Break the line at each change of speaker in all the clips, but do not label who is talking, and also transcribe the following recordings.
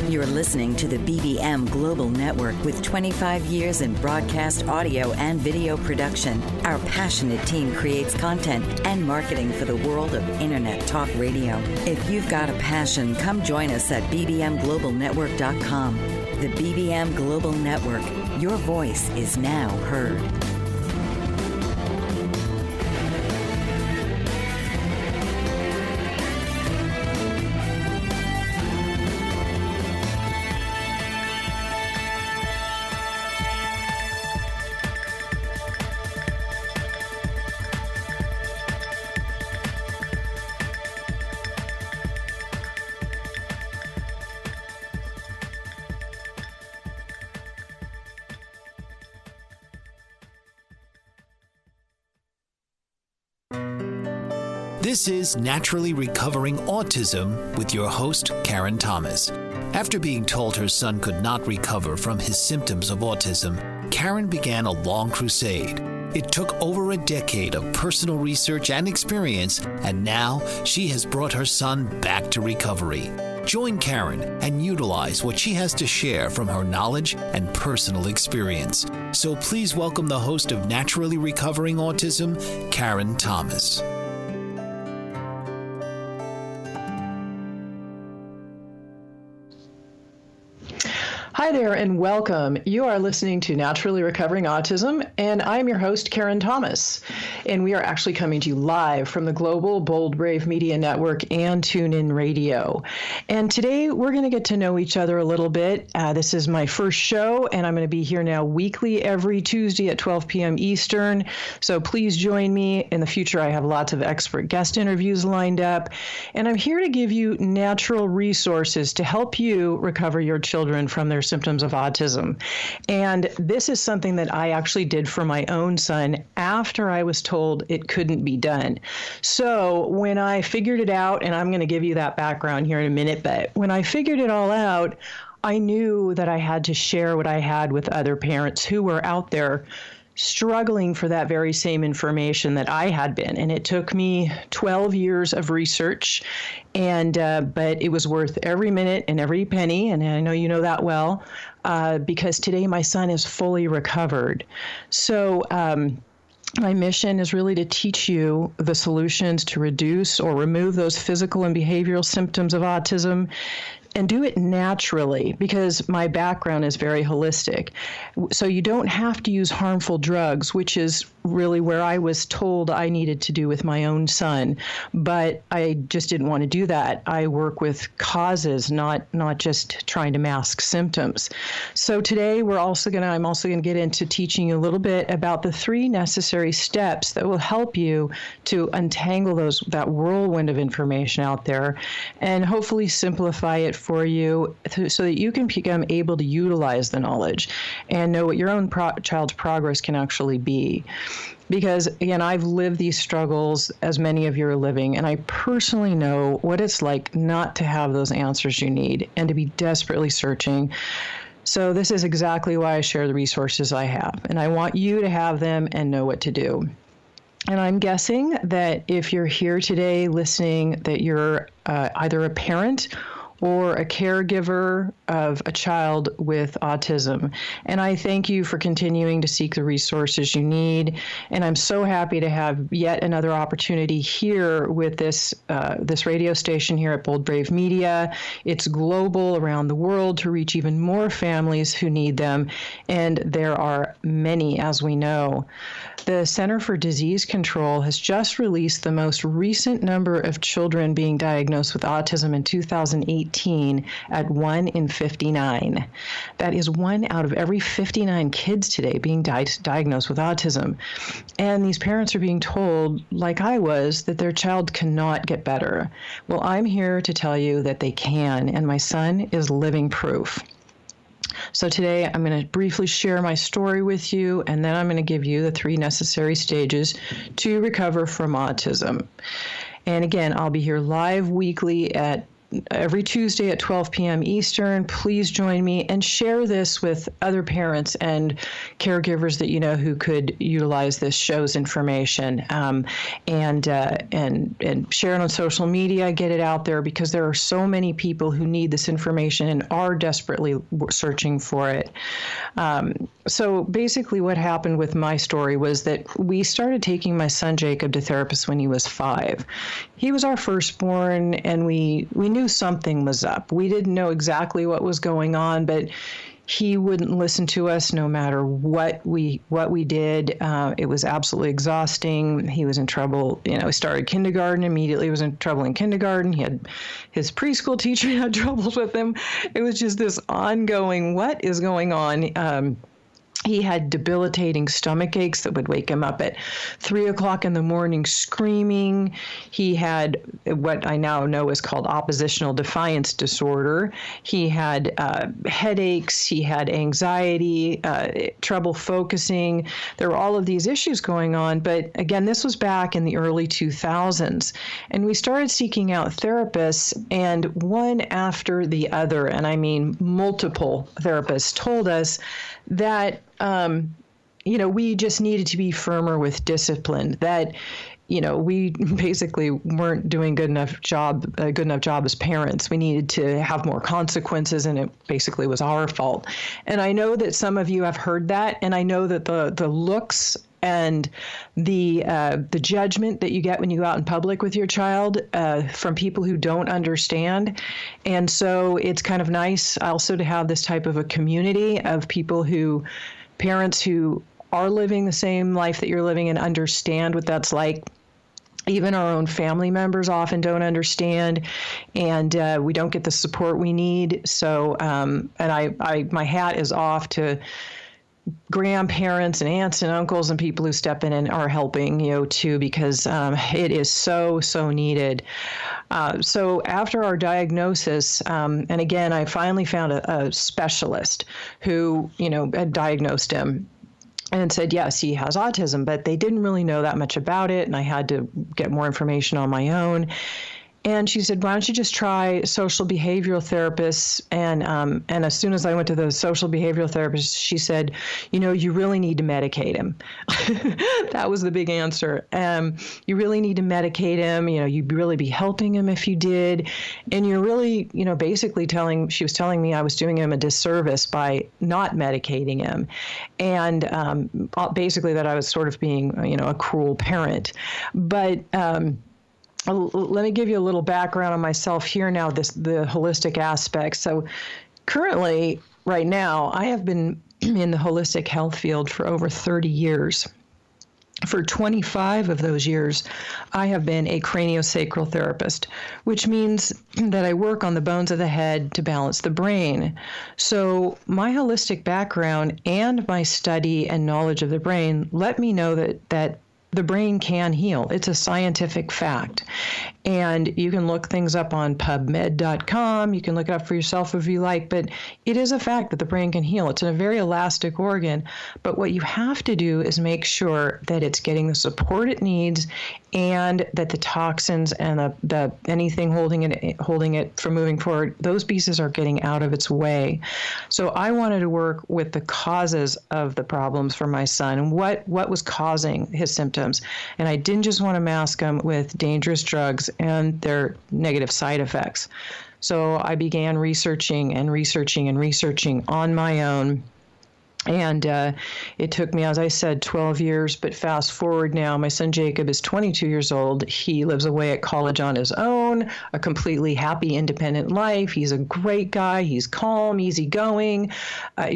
You're listening to the BBM Global Network with 25 years in broadcast audio and video production. Our passionate team creates content and marketing for the world of Internet Talk Radio. If you've got a passion, come join us at bbmglobalnetwork.com. The BBM Global Network. Your voice is now heard.
This is Naturally Recovering Autism with your host, Karen Thomas. After being told her son could not recover from his symptoms of autism, Karen began a long crusade. It took over a decade of personal research and experience, and now she has brought her son back to recovery. Join Karen and utilize what she has to share from her knowledge and personal experience. So please welcome the host of Naturally Recovering Autism, Karen Thomas.
Hi there and welcome. You are listening to Naturally Recovering Autism, and I'm your host, Karen Thomas. And we are actually coming to you live from the Global Bold Brave Media Network and TuneIn Radio. And today we're going to get to know each other a little bit. This is my first show, and I'm going to be here now weekly every Tuesday at 12 p.m. Eastern. So please join me. In the future, I have lots of expert guest interviews lined up. And I'm here to give you natural resources to help you recover your children from their symptoms of autism. And this is something that I actually did for my own son after I was told it couldn't be done. So when I figured it out, and I'm going to give you that background here in a minute, but when I figured it all out, I knew that I had to share what I had with other parents who were out there struggling for that very same information that I had been. And it took me 12 years of research, and but it was worth every minute and every penny, and I know you know that well, because today my son is fully recovered. So my mission is really to teach you the solutions to reduce or remove those physical and behavioral symptoms of autism, and do it naturally, because my background is very holistic. So you don't have to use harmful drugs, which is really where I was told I needed to do with my own son. But I just didn't want to do that. I work with causes, not just trying to mask symptoms. So today I'm also going to get into teaching you a little bit about the 3 necessary steps that will help you to untangle that whirlwind of information out there, and hopefully simplify it for you so that you can become able to utilize the knowledge and know what your own child's progress can actually be. Because, again, I've lived these struggles as many of you are living, and I personally know what it's like not to have those answers you need and to be desperately searching. So this is exactly why I share the resources I have, and I want you to have them and know what to do. And I'm guessing that if you're here today listening, that you're either a parent or a caregiver of a child with autism. And I thank you for continuing to seek the resources you need. And I'm so happy to have yet another opportunity here with this radio station here at Bold Brave Media. It's global around the world to reach even more families who need them. And there are many, as we know. The Center for Disease Control has just released the most recent number of children being diagnosed with autism in 2018 at 1 in 59. That is 1 out of every 59 kids today being diagnosed with autism. And these parents are being told, like I was, that their child cannot get better. Well, I'm here to tell you that they can, and my son is living proof. So today I'm going to briefly share my story with you, and then I'm going to give you the 3 necessary stages to recover from autism. And again, I'll be here live weekly at every Tuesday at 12 p.m. Eastern. Please join me and share this with other parents and caregivers that you know who could utilize this show's information. And share it on social media, get it out there, because there are so many people who need this information and are desperately searching for it. So basically what happened with my story was that we started taking my son Jacob to therapists when he was 5. He was our firstborn, and we knew something was up. We didn't know exactly what was going on, but he wouldn't listen to us no matter what we did. It was absolutely exhausting. He was in trouble. He started kindergarten, immediately was in trouble in kindergarten. He had his preschool teacher had troubles with him. It was just this ongoing, what is going on? He had debilitating stomach aches that would wake him up at 3 o'clock in the morning screaming. He had what I now know is called oppositional defiance disorder. He had headaches. He had anxiety, trouble focusing. There were all of these issues going on. But again, this was back in the early 2000s. And we started seeking out therapists, and one after the other, and I mean multiple therapists, told us that we just needed to be firmer with discipline, that, we basically weren't doing a good enough job as parents. We needed to have more consequences, and it basically was our fault. And I know that some of you have heard that, and I know that the looks and the judgment that you get when you go out in public with your child from people who don't understand. And so it's kind of nice also to have this type of a community of parents who are living the same life that you're living and understand what that's like. Even our own family members often don't understand, and we don't get the support we need. So, and my hat is off to grandparents and aunts and uncles and people who step in and are helping, too, because it is so needed. So after our diagnosis, and again, I finally found a specialist who, had diagnosed him and said, yes, he has autism, but they didn't really know that much about it, and I had to get more information on my own. And she said, why don't you just try social behavioral therapists? And as soon as I went to the social behavioral therapist, she said, you really need to medicate him. That was the big answer. You really need to medicate him. You'd really be helping him if you did. And you're really, basically she was telling me I was doing him a disservice by not medicating him. And basically that I was sort of being, a cruel parent. But let me give you a little background on myself here now, the holistic aspect. So currently, right now, I have been in the holistic health field for over 30 years. For 25 of those years, I have been a craniosacral therapist, which means that I work on the bones of the head to balance the brain. So my holistic background and my study and knowledge of the brain let me know that the brain can heal. It's a scientific fact. And you can look things up on PubMed.com. You can look it up for yourself if you like, but it is a fact that the brain can heal. It's a very elastic organ, but what you have to do is make sure that it's getting the support it needs and that the toxins and the anything holding it from moving forward, those pieces are getting out of its way. So I wanted to work with the causes of the problems for my son and what was causing his symptoms. And I didn't just want to mask them with dangerous drugs and their negative side effects. So I began researching on my own. And it took me, as I said, 12 years, but fast forward now, my son Jacob is 22 years old. He lives away at college on his own, a completely happy, independent life. He's a great guy. He's calm, easygoing,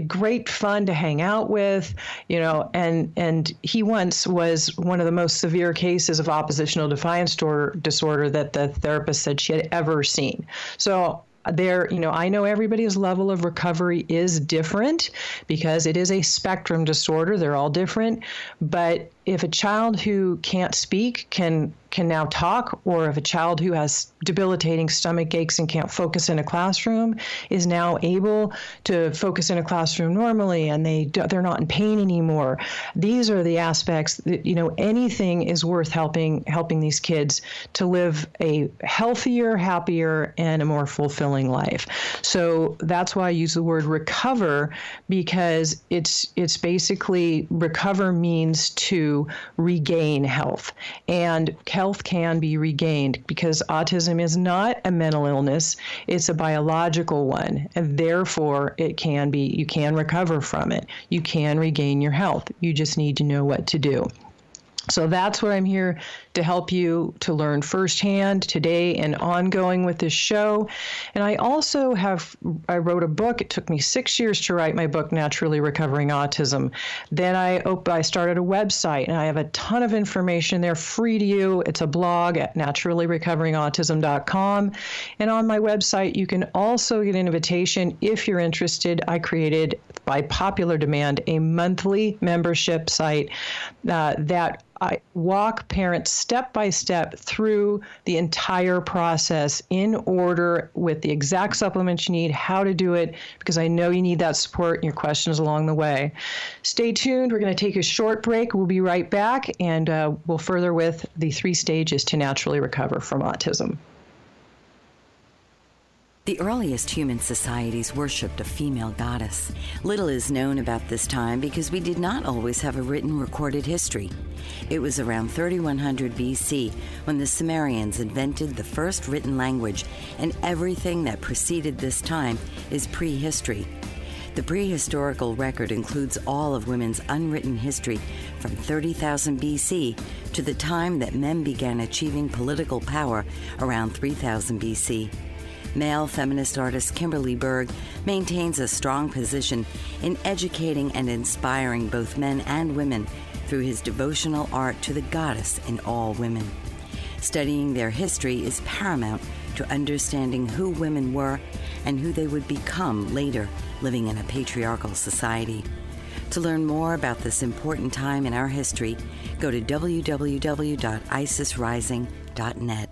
great fun to hang out with, and he once was one of the most severe cases of oppositional defiance disorder that the therapist said she had ever seen. So I know everybody's level of recovery is different because it is a spectrum disorder. They're all different, but if a child who can't speak can now talk, or if a child who has debilitating stomach aches and can't focus in a classroom is now able to focus in a classroom normally, and they're not in pain anymore. These are the aspects that, anything is worth helping these kids to live a healthier, happier, and a more fulfilling life. So that's why I use the word recover, because it's basically recover means to regain health, and health can be regained, because autism is not a mental illness, it's a biological one, and therefore you can recover from it. You can regain your health. You just need to know what to do. So that's what I'm here to help you to learn firsthand today and ongoing with this show. And I also I wrote a book. It took me 6 years to write my book, Naturally Recovering Autism. Then I started a website, and I have a ton of information there free to you. It's a blog at naturallyrecoveringautism.com. And on my website, you can also get an invitation if you're interested. I created, by popular demand, a monthly membership site that I walk parents step by step through the entire process in order with the exact supplements you need, how to do it, because I know you need that support and your questions along the way. Stay tuned. We're going to take a short break. We'll be right back, and we'll further with the 3 stages to naturally recover from autism.
The earliest human societies worshipped a female goddess. Little is known about this time because we did not always have a written recorded history. It was around 3100 BC when the Sumerians invented the first written language, and everything that preceded this time is prehistory. The prehistorical record includes all of women's unwritten history from 30,000 BC to the time that men began achieving political power around 3000 BC. Male feminist artist Kimberly Berg maintains a strong position in educating and inspiring both men and women through his devotional art to the goddess in all women. Studying their history is paramount to understanding who women were and who they would become later living in a patriarchal society. To learn more about this important time in our history, go to www.isisrising.net.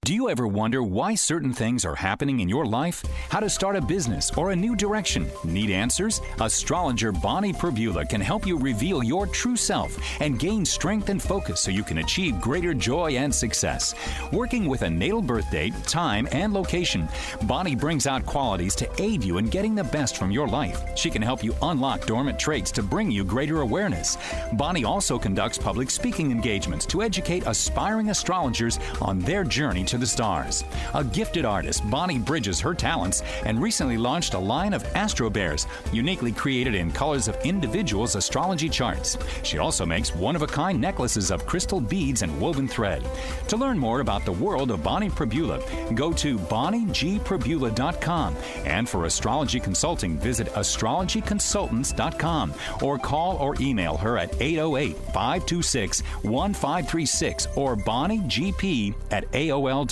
Do you ever wonder why certain things are happening in your life? How to start a business or a new direction? Need answers? Astrologer Bonnie Perbula can help you reveal your true self and gain strength and focus so you can achieve greater joy and success. Working with a natal birth date, time, and location, Bonnie brings out qualities to aid you in getting the best from your life. She can help you unlock dormant traits to bring you greater awareness. Bonnie also conducts public speaking engagements to educate aspiring astrologers on their journey to the stars. A gifted artist, Bonnie bridges her talents and recently launched a line of Astro Bears, uniquely created in colors of individuals' astrology charts. She also makes one-of-a-kind necklaces of crystal beads and woven thread. To learn more about the world of Bonnie Perbula, go to bonniegperbula.com, and for astrology consulting, visit astrologyconsultants.com or call or email her at 808-526-1536 or bonniegp@aol.com.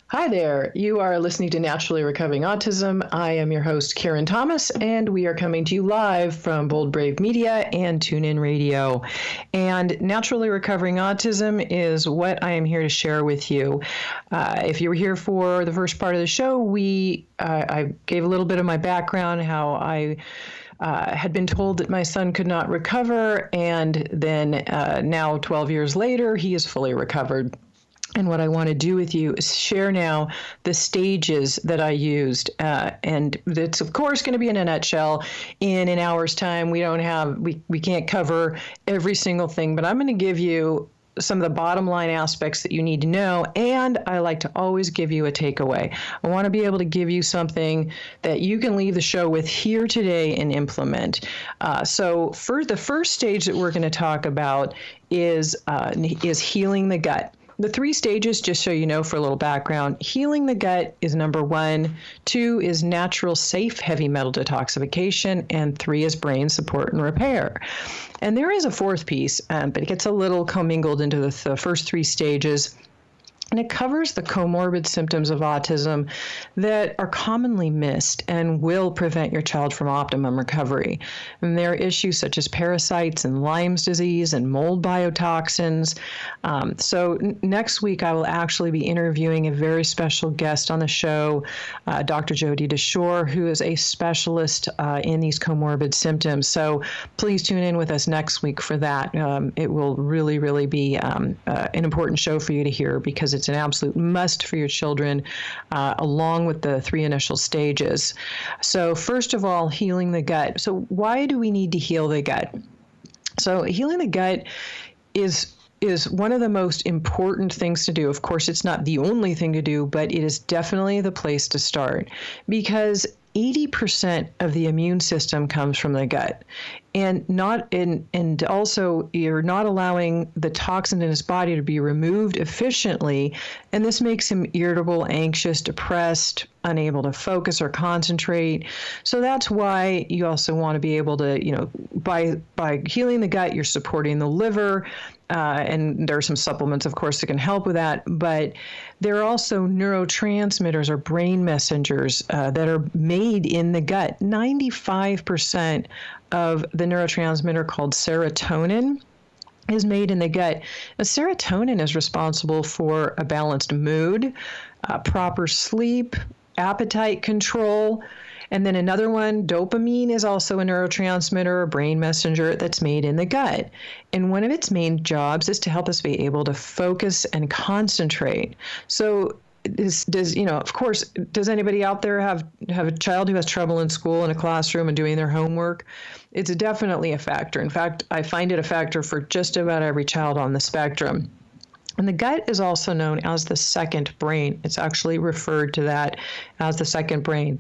Hi there. You are listening to Naturally Recovering Autism. I am your host, Karen Thomas, and we are coming to you live from Bold Brave Media and TuneIn Radio. And Naturally Recovering Autism is what I am here to share with you. If you were here for the first part of the show, I gave a little bit of my background, how I had been told that my son could not recover, and then now 12 years later, he is fully recovered. And what I want to do with you is share now the stages that I used. And it's, of course, going to be in a nutshell. In an hour's time, we can't cover every single thing, but I'm going to give you some of the bottom line aspects that you need to know. And I like to always give you a takeaway. I want to be able to give you something that you can leave the show with here today and implement. So for the first stage that we're going to talk about is healing the gut. The 3 stages, just so you know, for a little background, healing the gut is number 1, 2 is natural, safe, heavy metal detoxification, and 3 is brain support and repair. And there is a 4th piece, but it gets a little commingled into the first 3 stages. And it covers the comorbid symptoms of autism that are commonly missed and will prevent your child from optimum recovery. And there are issues such as parasites and Lyme's disease and mold biotoxins. So next week, I will actually be interviewing a very special guest on the show, Dr. Jody DeShore, who is a specialist in these comorbid symptoms. So please tune in with us next week for that. It will really, really be an important show for you to hear, because it's an absolute must for your children, along with the 3 initial stages. So first of all, healing the gut. So why do we need to heal the gut? So healing the gut is one of the most important things to do. Of course, it's not the only thing to do, but it is definitely the place to start, because 80% of the immune system comes from the gut, and also you're not allowing the toxin in his body to be removed efficiently, and this makes him irritable, anxious, depressed, unable to focus or concentrate. So that's why you also want to be able to, by healing the gut, you're supporting the liver. And there are some supplements, of course, that can help with that. But there are also neurotransmitters or brain messengers that are made in the gut. 95% of the neurotransmitter called serotonin is made in the gut. Now, serotonin is responsible for a balanced mood, proper sleep, appetite control. And then another one, dopamine, is also a neurotransmitter, a brain messenger that's made in the gut. And one of its main jobs is to help us be able to focus and concentrate. So of course, does anybody out there have a child who has trouble in school, in a classroom, and doing their homework? It's definitely a factor. In fact, I find it a factor for just about every child on the spectrum. And the gut is also known as the second brain. It's actually referred to that as the second brain.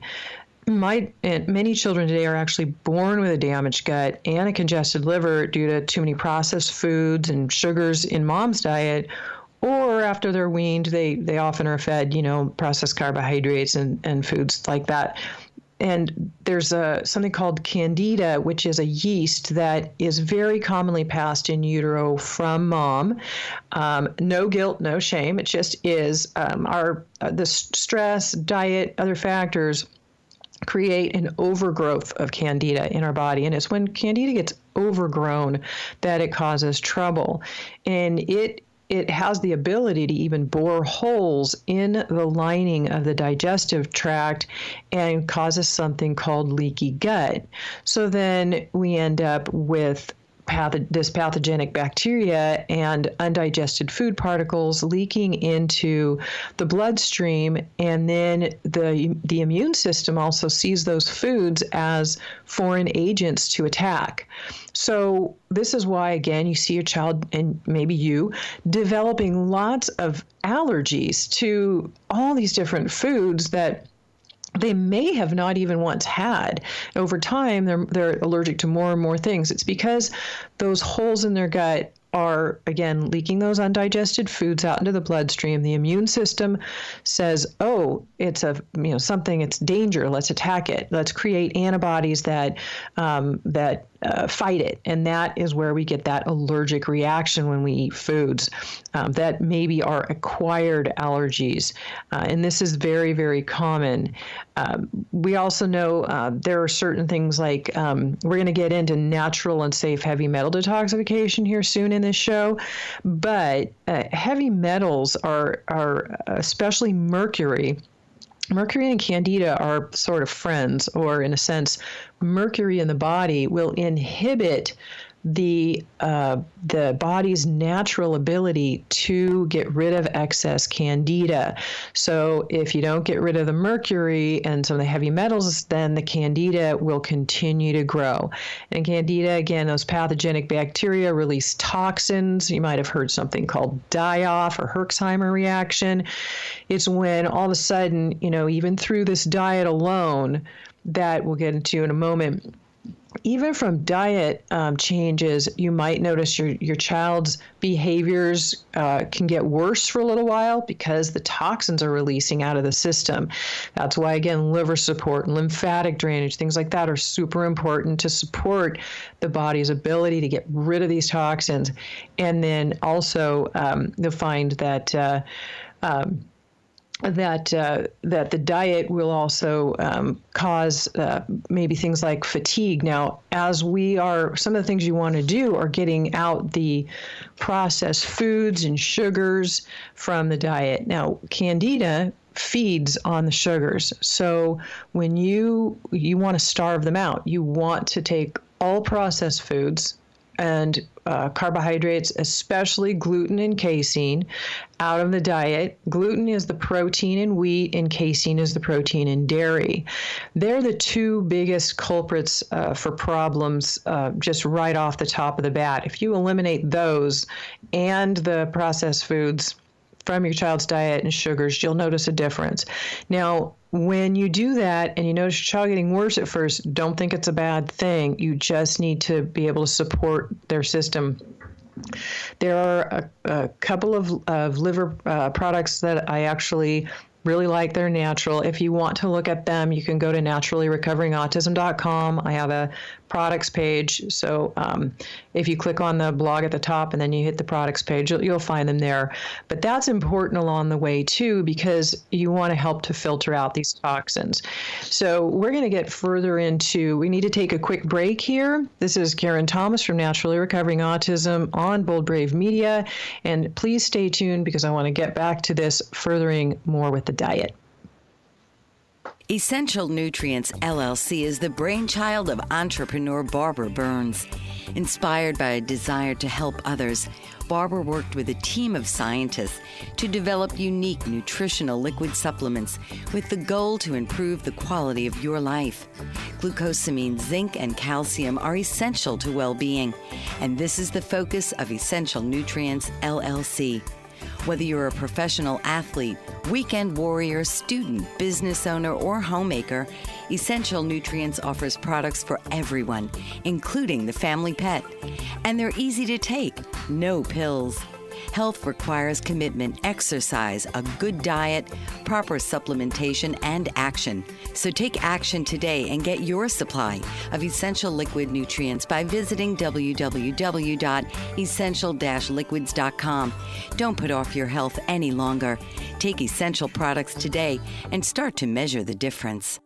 Many children today are actually born with a damaged gut and a congested liver due to too many processed foods and sugars in mom's diet, or after they're weaned, they often are fed, processed carbohydrates and foods like that. And there's something called Candida, which is a yeast that is very commonly passed in utero from mom. No guilt, no shame. It just is. The stress, diet, other factors create an overgrowth of Candida in our body. And it's when Candida gets overgrown that it causes trouble. And it has the ability to even bore holes in the lining of the digestive tract and causes something called leaky gut. So then we end up with this pathogenic bacteria and undigested food particles leaking into the bloodstream, and then the immune system also sees those foods as foreign agents to attack. So this is why, again, you see your child, and maybe you, developing lots of allergies to all these different foods that they may have not even once had. Over time, they're allergic to more and more things. It's because those holes in their gut are, again, leaking those undigested foods out into the bloodstream. The immune system says, oh, it's something, it's danger, let's attack it. Let's create antibodies that fight it. And that is where we get that allergic reaction when we eat foods that maybe are acquired allergies. And this is very, very common. We also know there are certain things like we're going to get into natural and safe heavy metal detoxification here soon in this show, but heavy metals are especially mercury. Mercury and Candida are sort of friends, or in a sense, mercury in the body will inhibit the body's natural ability to get rid of excess Candida. So if you don't get rid of the mercury and some of the heavy metals, then the Candida will continue to grow. And Candida, again, those pathogenic bacteria release toxins. You might have heard something called die-off or Herxheimer reaction. It's when all of a sudden, even through this diet alone, that we'll get into in a moment, even from diet changes, you might notice your child's behaviors can get worse for a little while because the toxins are releasing out of the system. That's why, again, liver support and lymphatic drainage, things like that are super important to support the body's ability to get rid of these toxins. And then also you'll find that that the diet will also cause maybe things like fatigue. Now, as some of the things you want to do are getting out the processed foods and sugars from the diet. Now, Candida feeds on the sugars. So when you want to starve them out, you want to take all processed foods and carbohydrates, especially gluten and casein, out of the diet. Gluten is the protein in wheat, and casein is the protein in dairy. They're the two biggest culprits for problems just right off the top of the bat. If you eliminate those and the processed foods from your child's diet and sugars, you'll notice a difference. Now, when you do that and you notice your child getting worse at first, don't think it's a bad thing. You just need to be able to support their system. There are a couple of liver products that I actually really like. They're natural. If you want to look at them, you can go to naturallyrecoveringautism.com. I have a products page. So if you click on the blog at the top and then you hit the products page, you'll find them there. But that's important along the way too, because you want to help to filter out these toxins. So we're going to get further into, we need to take a quick break here. This is Karen Thomas from Naturally Recovering Autism on Bold Brave Media. And please stay tuned because I want to get back to this furthering more with the diet.
Essential Nutrients LLC is the brainchild of entrepreneur Barbara Burns. Inspired by a desire to help others, Barbara worked with a team of scientists to develop unique nutritional liquid supplements with the goal to improve the quality of your life. Glucosamine, zinc, and calcium are essential to well-being, and this is the focus of Essential Nutrients LLC. Whether you're a professional athlete, weekend warrior, student, business owner, or homemaker, Essential Nutrients offers products for everyone, including the family pet. And they're easy to take, no pills. Health requires commitment, exercise, a good diet, proper supplementation, and action. So take action today and get your supply of essential liquid nutrients by visiting www.essential-liquids.com. Don't put off your health any longer. Take essential products today and start to measure the difference.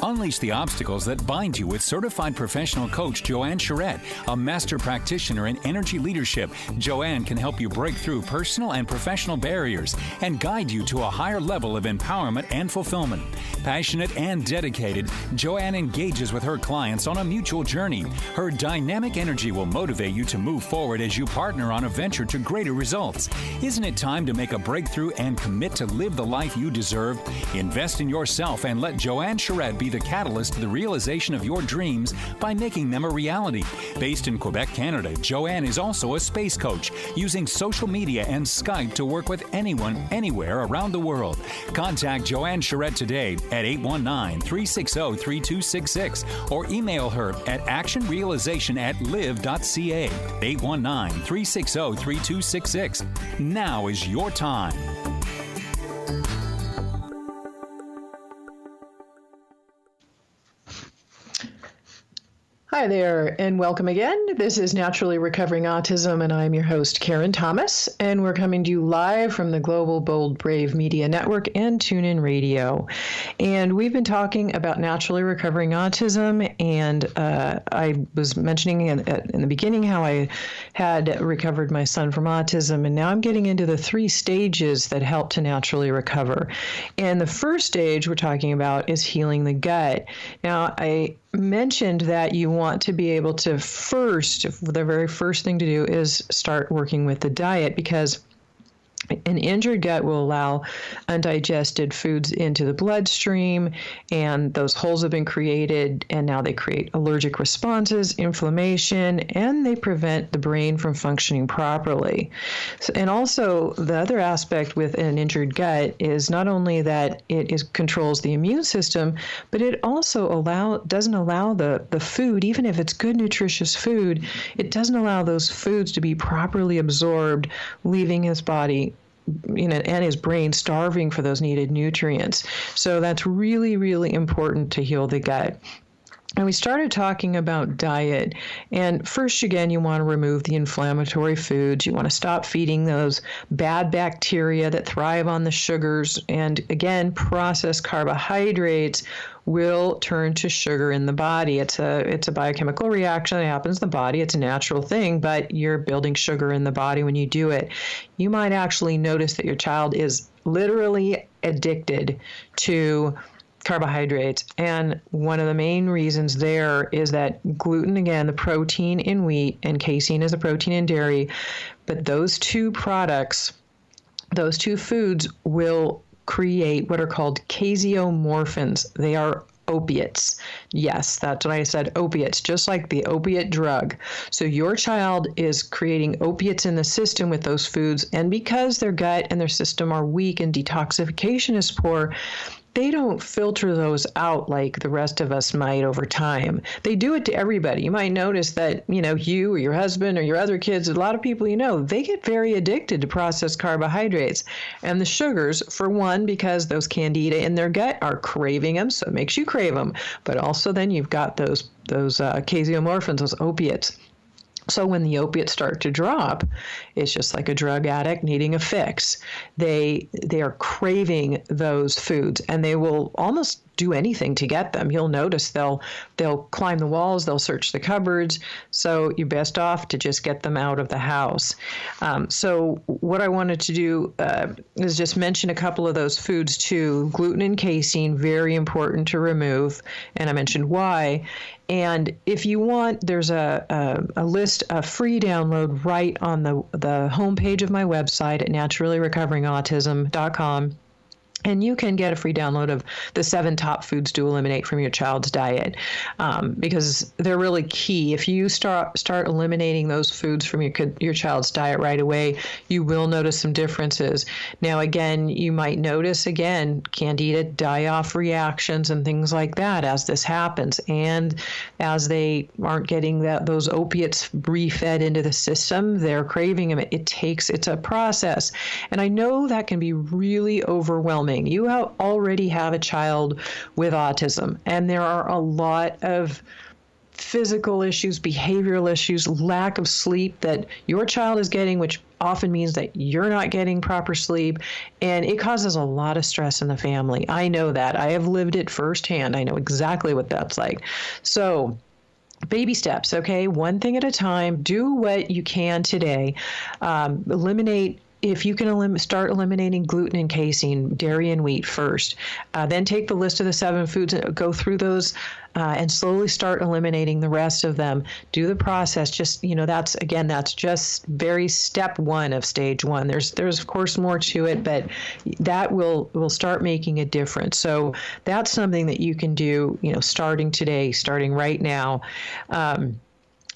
Unleash the obstacles that bind you with certified professional coach Joanne Charette, a master practitioner in energy leadership. Joanne can help you break through personal and professional barriers and guide you to a higher level of empowerment and fulfillment. Passionate and dedicated, Joanne engages with her clients on a mutual journey. Her dynamic energy will motivate you to move forward as you partner on a venture to greater results. Isn't it time to make a breakthrough and commit to live the life you deserve? Invest in yourself and let Joanne Charette be the catalyst to the realization of your dreams by making them a reality. Based in Quebec, Canada, Joanne is also a space coach, using social media and Skype to work with anyone, anywhere around the world. Contact Joanne Charette today at 819-360-3266 or email her at actionrealization@live.ca. 819-360-3266. Now is your time.
Hi there, and welcome again. This is Naturally Recovering Autism, and I'm your host, Karen Thomas, and we're coming to you live from the Global Bold Brave Media Network and TuneIn Radio. And we've been talking about naturally recovering autism, and I was mentioning in the beginning how I had recovered my son from autism, and now I'm getting into the 3 stages that help to naturally recover. And the first stage we're talking about is healing the gut. Now, I mentioned that you want to be able to the very first thing to do is start working with the diet, because an injured gut will allow undigested foods into the bloodstream, and those holes have been created, and now they create allergic responses, inflammation, and they prevent the brain from functioning properly. And also, the other aspect with an injured gut is not only that it controls the immune system, but it also doesn't allow the food, even if it's good, nutritious food, it doesn't allow those foods to be properly absorbed, leaving his body and his brain starving for those needed nutrients. So that's really, really important to heal the gut. And we started talking about diet. And first, again, you want to remove the inflammatory foods. You want to stop feeding those bad bacteria that thrive on the sugars. And again, processed carbohydrates will turn to sugar in the body. It's a biochemical reaction that happens in the body. It's a natural thing, but you're building sugar in the body when you do it. You might actually notice that your child is literally addicted to carbohydrates. And one of the main reasons there is that gluten, again, the protein in wheat, and casein is a protein in dairy, but those two products, those two foods will create what are called casomorphins. They are opiates. Yes, that's what I said, opiates, just like the opiate drug. So your child is creating opiates in the system with those foods, and because their gut and their system are weak and detoxification is poor, they don't filter those out like the rest of us might over time. They do it to everybody. You might notice that, you or your husband or your other kids, a lot of people they get very addicted to processed carbohydrates and the sugars, for one, because those candida in their gut are craving them, so it makes you crave them. But also then you've got those casomorphins, those opiates. So when the opiates start to drop, it's just like a drug addict needing a fix. They are craving those foods, and they will almost do anything to get them. You'll notice they'll climb the walls, they'll search the cupboards. So you're best off to just get them out of the house. So what I wanted to do is just mention a couple of those foods too. Gluten and casein, very important to remove, and I mentioned why. And if you want, there's a list, a free download right on the homepage of my website at naturallyrecoveringautism.com. And you can get a free download of the 7 top foods to eliminate from your child's diet, because they're really key. If you start eliminating those foods from your child's diet right away, you will notice some differences. Now, again, you might notice, candida die-off reactions and things like that as this happens. And as they aren't getting those opiates refed into the system, they're craving them. It's a process. And I know that can be really overwhelming. You already have a child with autism, and there are a lot of physical issues, behavioral issues, lack of sleep that your child is getting, which often means that you're not getting proper sleep, and it causes a lot of stress in the family. I know that. I have lived it firsthand. I know exactly what that's like. So baby steps, okay? One thing at a time. Do what you can today. Eliminate. If you can start eliminating gluten and casein, dairy and wheat first, then take the list of the 7 foods and go through those and slowly start eliminating the rest of them. Do the process. Just, that's just very step 1 of stage 1. There's of course more to it, but that will start making a difference. So that's something that you can do, starting today, starting right now.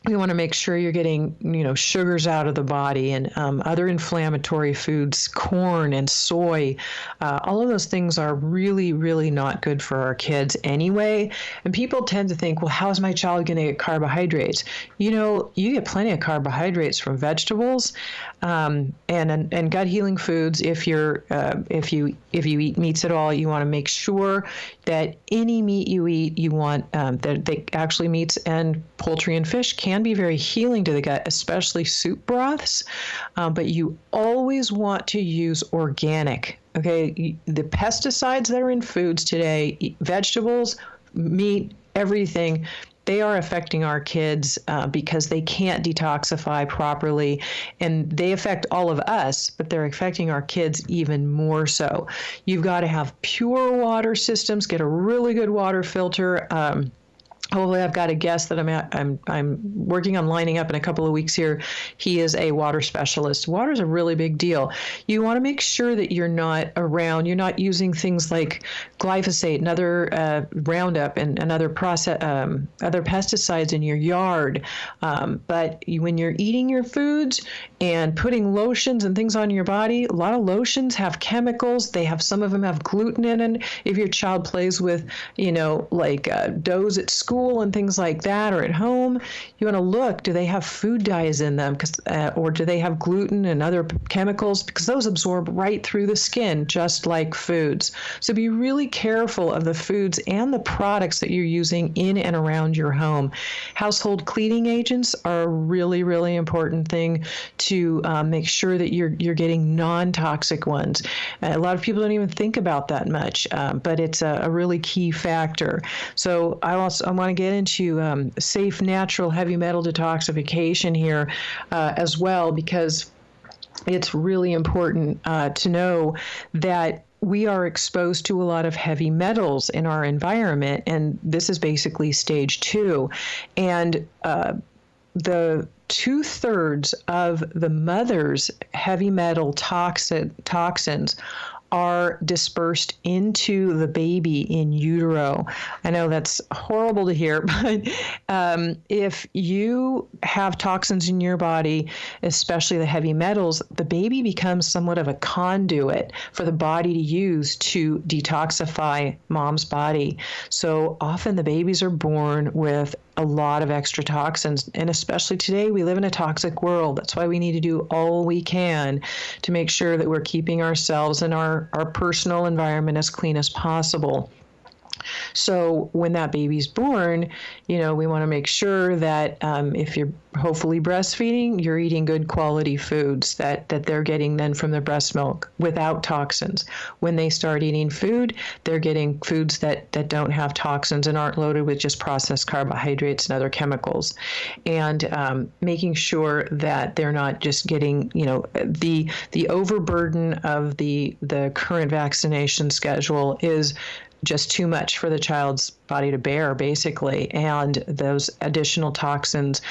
You want to make sure you're getting, sugars out of the body and other inflammatory foods, corn and soy. All of those things are really, really not good for our kids anyway. And people tend to think, well, how's my child going to get carbohydrates? You get plenty of carbohydrates from vegetables and gut healing foods. If you eat meats at all, you want to make sure that any meat you eat, you want that they actually meats and poultry and fish can be very healing to the gut, especially soup broths, but you always want to use organic. Okay, the pesticides that are in foods today, vegetables, meat, everything, they are affecting our kids because they can't detoxify properly, and they affect all of us, but they're affecting our kids even more so. You've got to have pure water systems, get a really good water filter. Hopefully, I've got a guest that I'm working on lining up in a couple of weeks here. He is a water specialist. Water is a really big deal. You want to make sure that you're not using things like glyphosate and other Roundup and other pesticides in your yard. But when you're eating your foods and putting lotions and things on your body, a lot of lotions have chemicals. Some of them have gluten in it. If your child plays with, like doughs at school, school and things like that, or at home, you want to look, do they have food dyes in them, or do they have gluten and other chemicals? Because those absorb right through the skin, just like foods. So be really careful of the foods and the products that you're using in and around your home. Household cleaning agents are a really, really important thing to make sure that you're getting non-toxic ones. A lot of people don't even think about that much, but it's a really key factor. So I want to get into safe, natural, heavy metal detoxification here as well, because it's really important to know that we are exposed to a lot of heavy metals in our environment, and this is basically stage 2. And the 2/3 of the mother's heavy metal toxins are dispersed into the baby in utero. I know that's horrible to hear, but if you have toxins in your body, especially the heavy metals, the baby becomes somewhat of a conduit for the body to use to detoxify mom's body. So often the babies are born with a lot of extra toxins, and especially today, we live in a toxic world. That's why we need to do all we can to make sure that we're keeping ourselves and our personal environment as clean as possible. So when that baby's born, we want to make sure that if you're hopefully breastfeeding, you're eating good quality foods that they're getting then from the breast milk without toxins. When they start eating food, they're getting foods that don't have toxins and aren't loaded with just processed carbohydrates and other chemicals. And making sure that they're not just getting, the overburden of the current vaccination schedule is just too much for the child's body to bear, basically. And those additional toxins,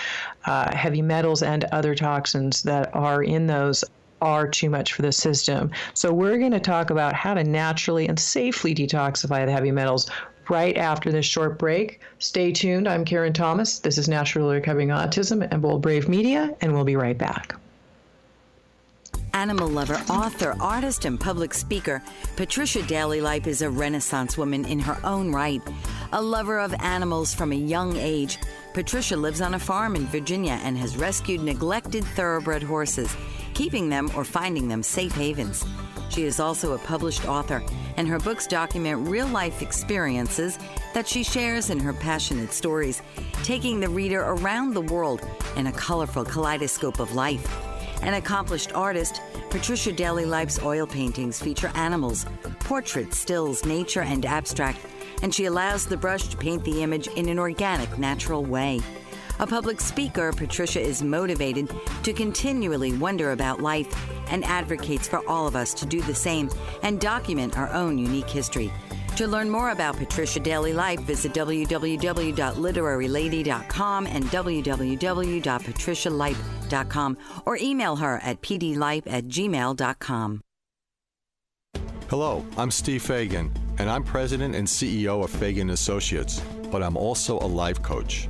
heavy metals and other toxins that are in those are too much for the system. So we're going to talk about how to naturally and safely detoxify the heavy metals right after this short break. Stay tuned. I'm Karen Thomas. This is Naturally Recovering Autism and Bold Brave Media, and we'll be right back.
Animal lover, author, artist, and public speaker, Patricia Daly-Lipe is a Renaissance woman in her own right. A lover of animals from a young age, Patricia lives on a farm in Virginia and has rescued neglected thoroughbred horses, keeping them or finding them safe havens. She is also a published author, and her books document real-life experiences that she shares in her passionate stories, taking the reader around the world in a colorful kaleidoscope of life. An accomplished artist, Patricia Daly-Lipe's oil paintings feature animals, portraits, stills, nature, and abstract, and she allows the brush to paint the image in an organic, natural way. A public speaker, Patricia is motivated to continually wonder about life and advocates for all of us to do the same and document our own unique history. To learn more about Patricia Daly-Lipe, visit www.literarylady.com and www.patricialipe.com or email her at pdlipe@gmail.com.
Hello, I'm Steve Fagan, and I'm president and CEO of Fagan Associates, but I'm also a life coach.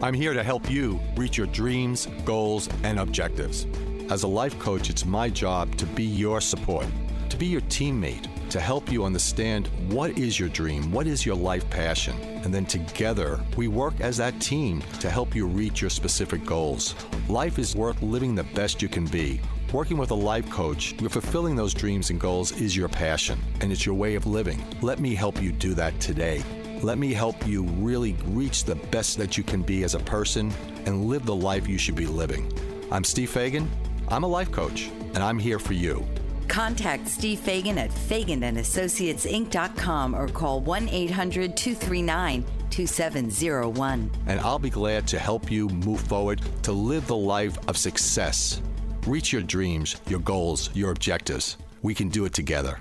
I'm here to help you reach your dreams, goals, and objectives. As a life coach, it's my job to be your support, to be your teammate, to help you understand what is your dream, what is your life passion, and then together we work as that team to help you reach your specific goals. Life is worth living the best you can be. Working with a life coach, you're fulfilling those dreams and goals is your passion, and it's your way of living. Let me help you do that today. Let me help you really reach the best that you can be as a person and live the life you should be living. I'm Steve Fagan. I'm a life coach, and I'm here for you.
Contact Steve Fagan at FaganandAssociatesInc.com or call 1-800-239-2701.
And I'll be glad to help you move forward to live the life of success. Reach your dreams, your goals, your objectives. We can do it together.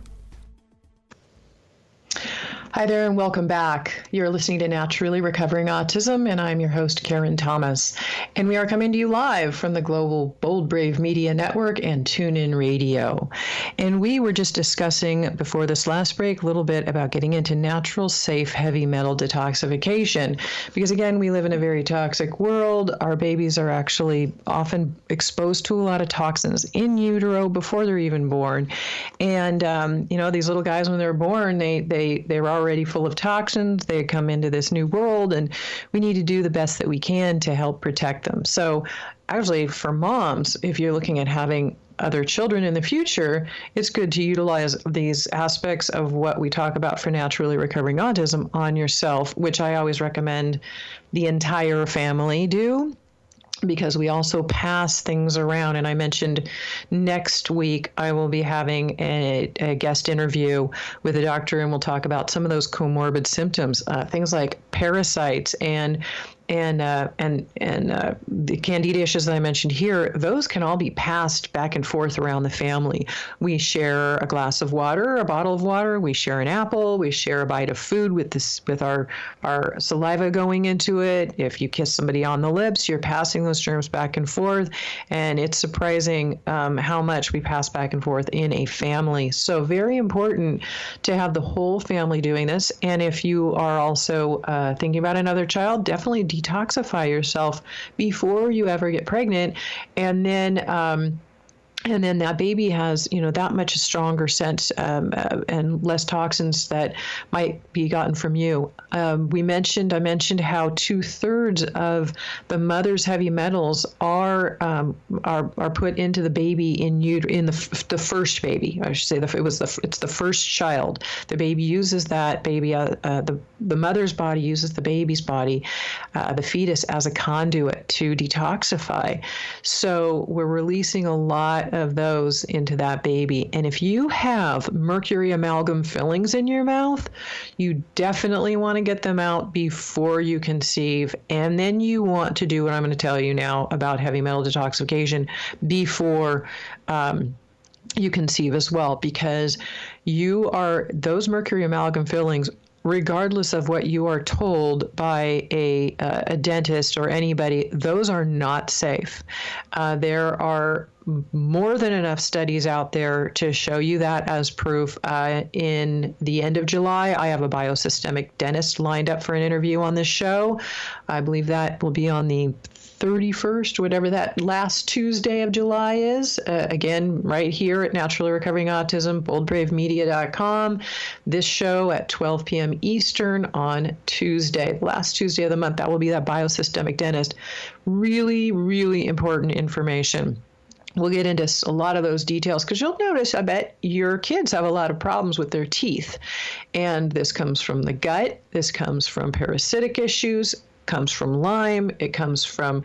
Hi there and welcome back. You're listening to Naturally Recovering Autism, and I'm your host, Karen Thomas. And we are coming to you live from the global Bold Brave Media Network and TuneIn Radio. And we were just discussing before this last break a little bit about getting into natural, safe, heavy metal detoxification. Because again, we live in a very toxic world. Our babies are actually often exposed to a lot of toxins in utero before they're even born. And, these little guys, when they're born, they're already already full of toxins. They come into this new world, and we need to do the best that we can to help protect them. So actually, for moms, if you're looking at having other children in the future, it's good to utilize these aspects of what we talk about for naturally recovering autism on yourself, which I always recommend the entire family do, because we also pass things around. And I mentioned next week I will be having a guest interview with a doctor, and we'll talk about some of those comorbid symptoms, things like parasites and the candida issues that I mentioned here. Those can all be passed back and forth around the family. We share a glass of water, a bottle of water. We share an apple. We share a bite of food with our saliva going into it. If you kiss somebody on the lips, you're passing those germs back and forth. And it's surprising how much we pass back and forth in a family. So very important to have the whole family doing this. And if you are also thinking about another child, definitely detoxify yourself before you ever get pregnant, and then that baby has, that much stronger sense and less toxins that might be gotten from you. I mentioned how 2/3 of the mother's heavy metals are put into the baby in the first baby. I should say it's the first child. The baby uses that baby. The mother's body uses the baby's body, the fetus, as a conduit to detoxify. So we're releasing a lot of those into that baby. And if you have mercury amalgam fillings in your mouth, you definitely want to get them out before you conceive. And then you want to do what I'm going to tell you now about heavy metal detoxification before you conceive as well, because those mercury amalgam fillings, regardless of what you are told by a dentist or anybody, those are not safe. There are more than enough studies out there to show you that as proof. In the end of July, I have a biosystemic dentist lined up for an interview on this show. I believe that will be on the 31st, whatever that last Tuesday of July is. Again, right here at Naturally Recovering Autism, boldbravemedia.com. This show at 12 p.m. Eastern on Tuesday, last Tuesday of the month. That will be that biosystemic dentist. Really, really important information. We'll get into a lot of those details, because you'll notice, I bet, your kids have a lot of problems with their teeth. And this comes from the gut. This comes from parasitic issues. Comes from Lyme. It comes from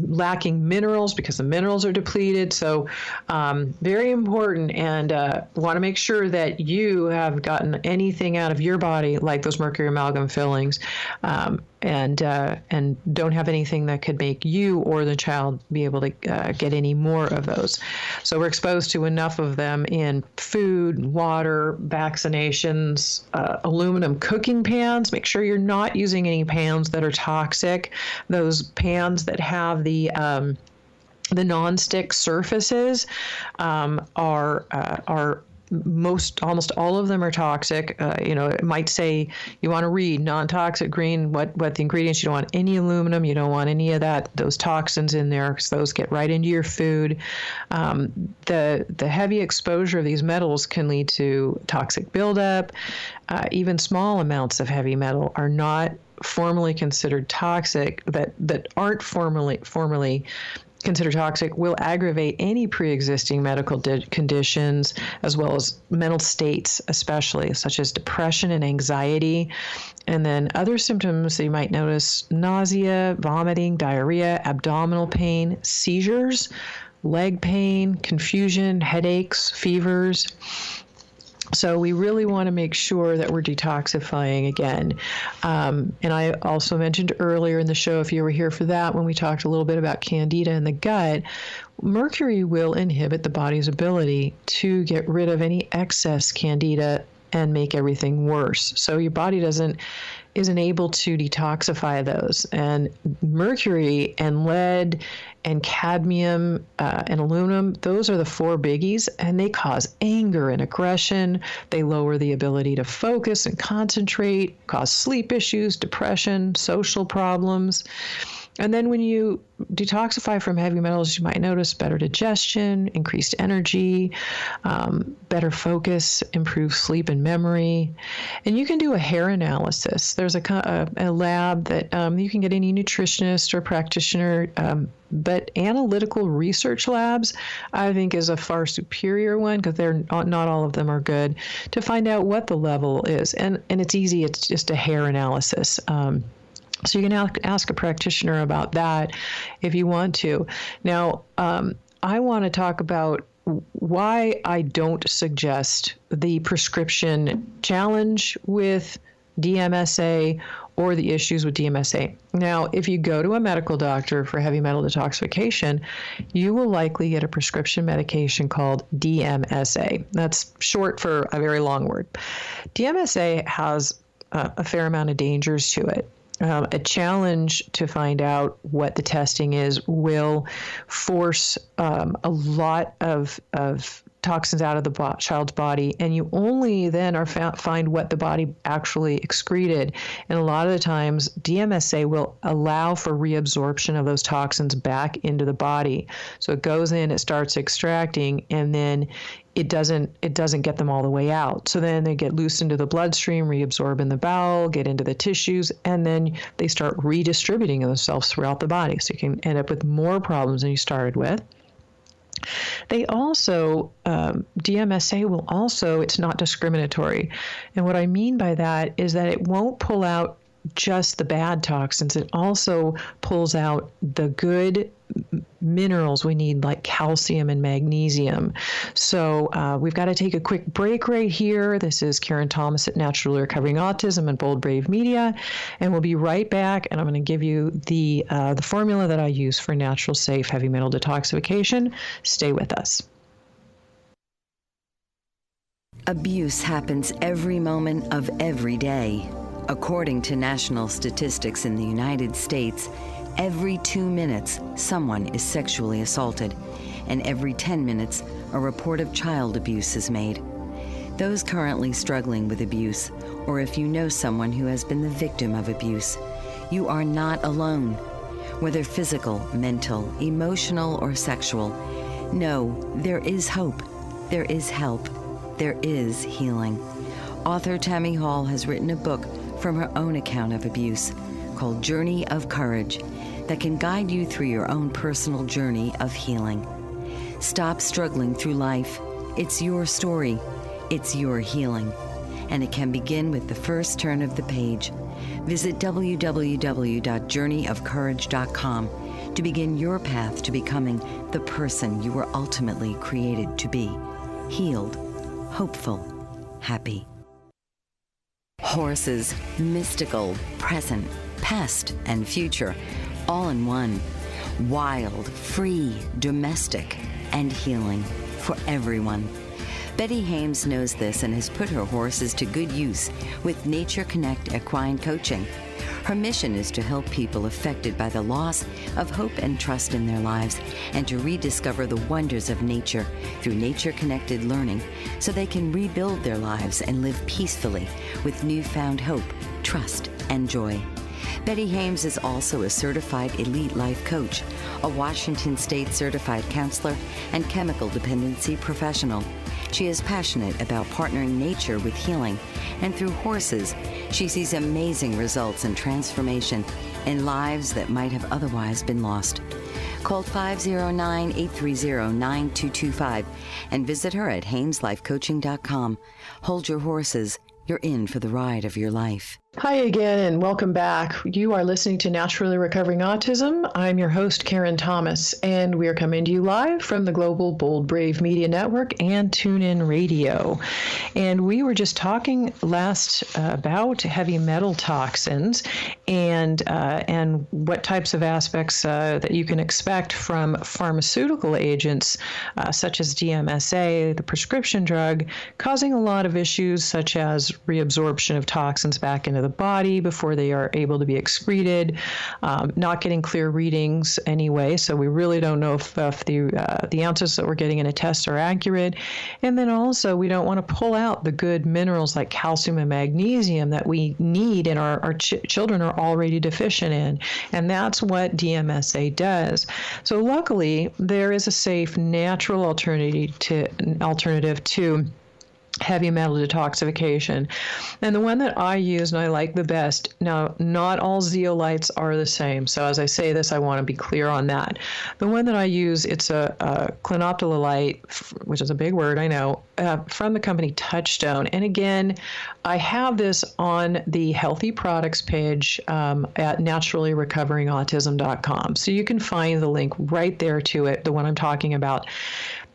lacking minerals, because the minerals are depleted. So very important, and want to make sure that you have gotten anything out of your body like those mercury amalgam fillings, and don't have anything that could make you or the child be able to get any more of those. So we're exposed to enough of them in food, water, vaccinations, aluminum cooking pans. Make sure you're not using any pans that are toxic. Those pans that have the non-stick surfaces are almost all of them are toxic. It might say, you want to read non-toxic green, what the ingredients. You don't want any aluminum. You don't want any of those toxins in there, because those get right into your food. The heavy exposure of these metals can lead to toxic buildup. Even small amounts of heavy metal are not formally considered toxic, that aren't formally considered toxic, will aggravate any pre-existing medical conditions, as well as mental states, especially such as depression and anxiety. And then other symptoms that you might notice: nausea, vomiting, diarrhea, abdominal pain, seizures, leg pain, confusion, headaches, fevers. So we really want to make sure that we're detoxifying again. And I also mentioned earlier in the show, if you were here for that, when we talked a little bit about candida in the gut, mercury will inhibit the body's ability to get rid of any excess candida and make everything worse. So your body isn't able to detoxify those. And mercury and lead and cadmium and aluminum, those are the 4 biggies, and they cause anger and aggression. They lower the ability to focus and concentrate, cause sleep issues, depression, social problems. And then when you detoxify from heavy metals, you might notice better digestion, increased energy, better focus, improved sleep and memory. And you can do a hair analysis. There's a lab that you can get any nutritionist or practitioner, but analytical research labs, I think, is a far superior one because they're not all of them are good to find out what the level is. And it's easy. It's just a hair analysis. So you can ask a practitioner about that if you want to. Now, I want to talk about why I don't suggest the prescription challenge with DMSA or the issues with DMSA. Now, if you go to a medical doctor for heavy metal detoxification, you will likely get a prescription medication called DMSA. That's short for a very long word. DMSA has a fair amount of dangers to it. A challenge to find out what the testing is will force a lot of toxins out of the child's body, and you only then are find what the body actually excreted. And a lot of the times, DMSA will allow for reabsorption of those toxins back into the body. So it goes in, it starts extracting, and then it doesn't get them all the way out. So then they get loose into the bloodstream, reabsorb in the bowel, get into the tissues, and then they start redistributing themselves throughout the body. So you can end up with more problems than you started with. They also, DMSA will also, it's not discriminatory. And what I mean by that is that it won't pull out just the bad toxins. It also pulls out the good minerals we need, like calcium and magnesium. So we've got to take a quick break right here. This is Karen Thomas at Naturally Recovering Autism and Bold Brave Media, and we'll be right back. And I'm going to give you the formula that I use for natural, safe heavy metal detoxification. Stay with us.
Abuse happens every moment of every day. According to national statistics in the United States, every 2 minutes, someone is sexually assaulted, and every 10 minutes, a report of child abuse is made. Those currently struggling with abuse, or if you know someone who has been the victim of abuse, you are not alone. Whether physical, mental, emotional, or sexual, know there is hope, there is help, there is healing. Author Tammy Hall has written a book from her own account of abuse called Journey of Courage that can guide you through your own personal journey of healing. Stop struggling through life. It's your story. It's your healing. And it can begin with the first turn of the page. Visit www.journeyofcourage.com to begin your path to becoming the person you were ultimately created to be. Healed, hopeful, happy. Horses, mystical, present, past, and future, all in one. Wild, free, domestic, and healing for everyone. Betty Hames knows this and has put her horses to good use with Nature Connect Equine Coaching. Her mission is to help people affected by the loss of hope and trust in their lives and to rediscover the wonders of nature through nature-connected learning so they can rebuild their lives and live peacefully with newfound hope, trust, and joy. Betty Hames is also a certified elite life coach, a Washington State certified counselor, and chemical dependency professional. She is passionate about partnering nature with healing, and through horses, she sees amazing results and transformation in lives that might have otherwise been lost. Call 509-830-9225 and visit her at HamesLifeCoaching.com. Hold your horses. You're in for the ride of your life.
Hi again, and welcome back. You are listening to Naturally Recovering Autism. I'm your host, Karen Thomas, and we are coming to you live from the Global Bold Brave Media Network and TuneIn Radio. And we were just talking last about heavy metal toxins and what types of aspects that you can expect from pharmaceutical agents such as DMSA, the prescription drug, causing a lot of issues such as reabsorption of toxins back into the the body before they are able to be excreted, not getting clear readings anyway. So we really don't know if the answers that we're getting in a test are accurate. And then also we don't want to pull out the good minerals like calcium and magnesium that we need and our children are already deficient in. And that's what DMSA does. So luckily, there is a safe, natural alternative to heavy metal detoxification. And the one that I use and I like the best, now, not all zeolites are the same. So as I say this, I want to be clear on that. The one that I use, it's a clinoptilolite, which is a big word, I know, from the company Touchstone. And again, I have this on the healthy products page at naturallyrecoveringautism.com. So you can find the link right there to it, the one I'm talking about,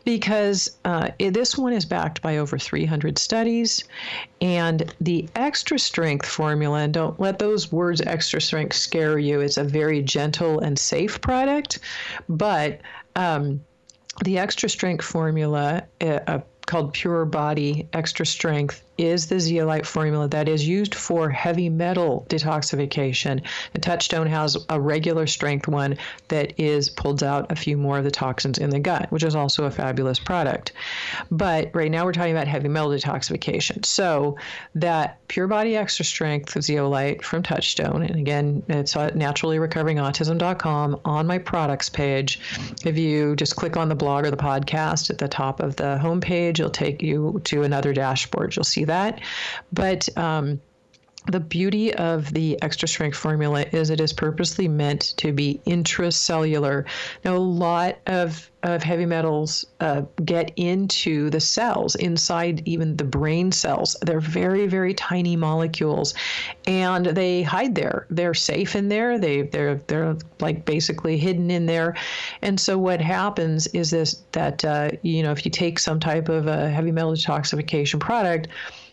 because this one is backed by over 300 studies, and the extra strength formula, and don't let those words extra strength scare you, it's a very gentle and safe product, but the extra strength formula called Pure Body Extra Strength is the zeolite formula that is used for heavy metal detoxification. The Touchstone has a regular strength one that pulls out a few more of the toxins in the gut, which is also a fabulous product. But right now we're talking about heavy metal detoxification. So that Pure Body Extra Strength zeolite from Touchstone, and again, it's at naturallyrecoveringautism.com on my products page. If you just click on the blog or the podcast at the top of the homepage, it'll take you to another dashboard. You'll see that. But the beauty of the extra strength formula is it is purposely meant to be intracellular. Now, a lot of heavy metals get into the cells, inside even the brain cells. They're very, very tiny molecules, and they hide there. They're safe in there. They're like basically hidden in there. And so what happens is that if you take some type of a heavy metal detoxification product,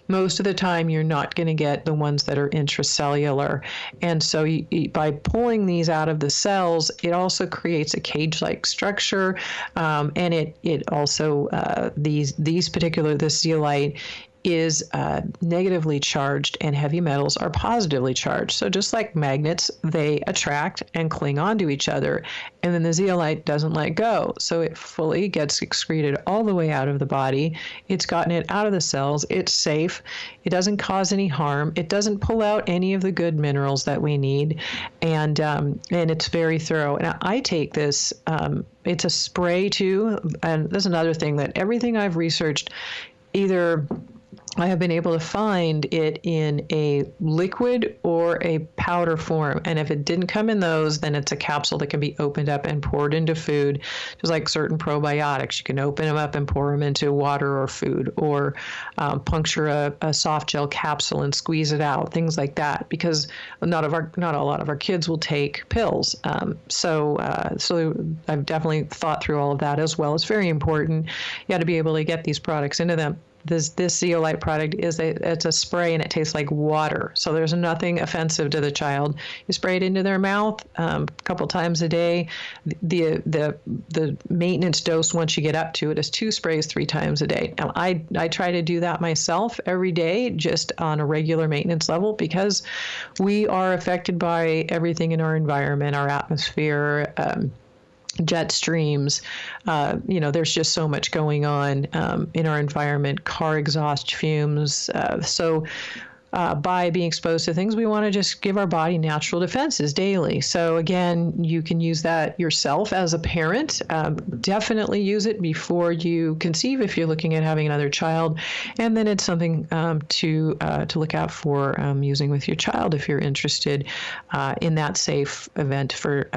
most of the time you're not going to get the ones that are intracellular. And so by pulling these out of the cells, it also creates a cage-like structure. And it also, this zeolite is negatively charged and heavy metals are positively charged. So just like magnets, they attract and cling onto each other. And then the zeolite doesn't let go. So it fully gets excreted all the way out of the body. It's gotten it out of the cells. It's safe. It doesn't cause any harm. It doesn't pull out any of the good minerals that we need. And it's very thorough. And I take this, it's a spray too. And there's another thing that everything I've researched, either I have been able to find it in a liquid or a powder form. And if it didn't come in those, then it's a capsule that can be opened up and poured into food. Just like certain probiotics, you can open them up and pour them into water or food, or puncture a soft gel capsule and squeeze it out, things like that, because not a lot of our kids will take pills. So I've definitely thought through all of that as well. It's very important. You got to be able to get these products into them. This zeolite product it's a spray, and it tastes like water. So there's nothing offensive to the child. You spray it into their mouth a couple times a day. The maintenance dose, once you get up to it, is 2 sprays 3 times a day. Now I try to do that myself every day, just on a regular maintenance level, because we are affected by everything in our environment, our atmosphere, jet streams. There's just so much going on in our environment, car exhaust fumes. So by being exposed to things, we want to just give our body natural defenses daily. So again, you can use that yourself as a parent. Definitely use it before you conceive if you're looking at having another child. And then it's something to look out for using with your child if you're interested in that safe event for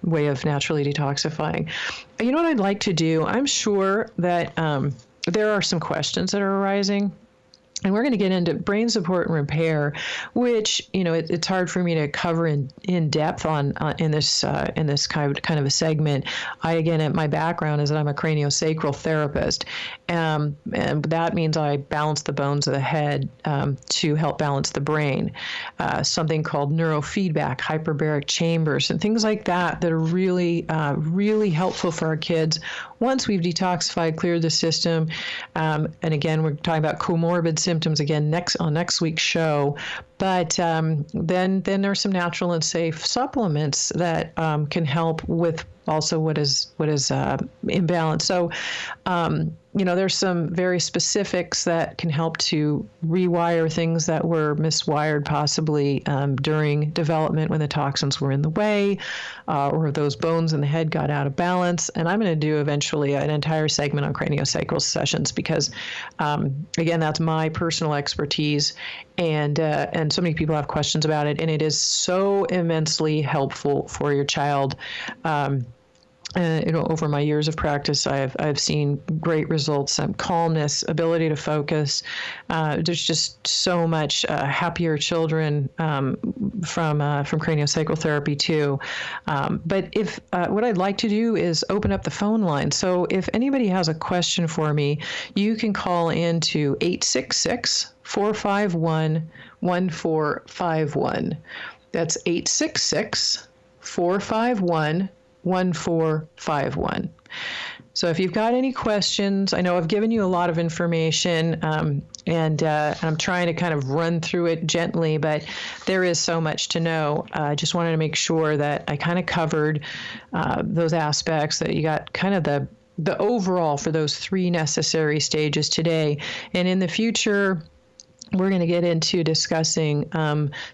way of naturally detoxifying. You know what I'd like to do? I'm sure that there are some questions that are arising. And we're going to get into brain support and repair, which, it's hard for me to cover in depth in this kind of a segment. My background is that I'm a craniosacral therapist, And that means I balance the bones of the head to help balance the brain. Something called neurofeedback, hyperbaric chambers, and things like that are really, really helpful for our kids once we've detoxified, cleared the system. And again, we're talking about comorbid symptoms again on next week's show. But then there's some natural and safe supplements that can help with also what is imbalance. So, there's some very specifics that can help to rewire things that were miswired possibly during development when the toxins were in the way, or those bones in the head got out of balance. And I'm going to do eventually an entire segment on craniosacral sessions because, again, that's my personal expertise, and so many people have questions about it, and it is so immensely helpful for your child. Over my years of practice, I've seen great results, calmness, ability to focus. There's just so much happier children from craniosacral therapy too. But if what I'd like to do is open up the phone line. So if anybody has a question for me, you can call in to 866-451-1451. That's 866-451-1451. So if you've got any questions, I know I've given you a lot of information, and I'm trying to kind of run through it gently, but there is so much to know. I just wanted to make sure that I kind of covered those aspects, that you got kind of the overall for those 3 necessary stages today. And in the future, we're going to get into discussing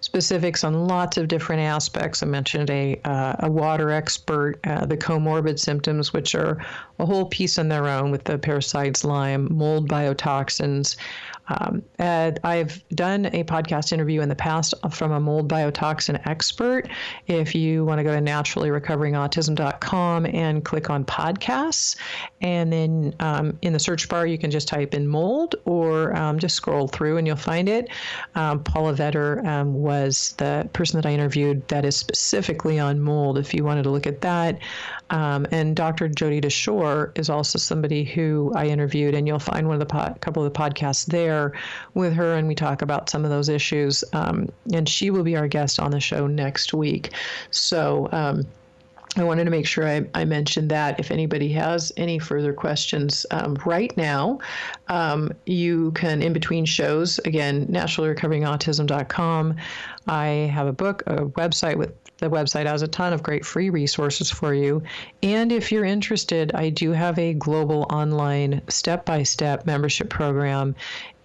specifics on lots of different aspects. I mentioned a water expert, the comorbid symptoms, which are a whole piece on their own with the parasites, Lyme, mold biotoxins. I've done a podcast interview in the past from a mold biotoxin expert. If you want to go to naturallyrecoveringautism.com and click on podcasts, and then in the search bar, you can just type in mold, or just scroll through and you'll find it. Paula Vetter was the person that I interviewed that is specifically on mold, if you wanted to look at that. And Dr. Jody DeShore is also somebody who I interviewed, and you'll find one of the couple of the podcasts there with her, and we talk about some of those issues. And she will be our guest on the show next week. So I wanted to make sure I mentioned that. If anybody has any further questions right now, you can, in between shows, again, naturallyrecoveringautism.com. I have a website the website has a ton of great free resources for you. And if you're interested, I do have a global online step-by-step membership program.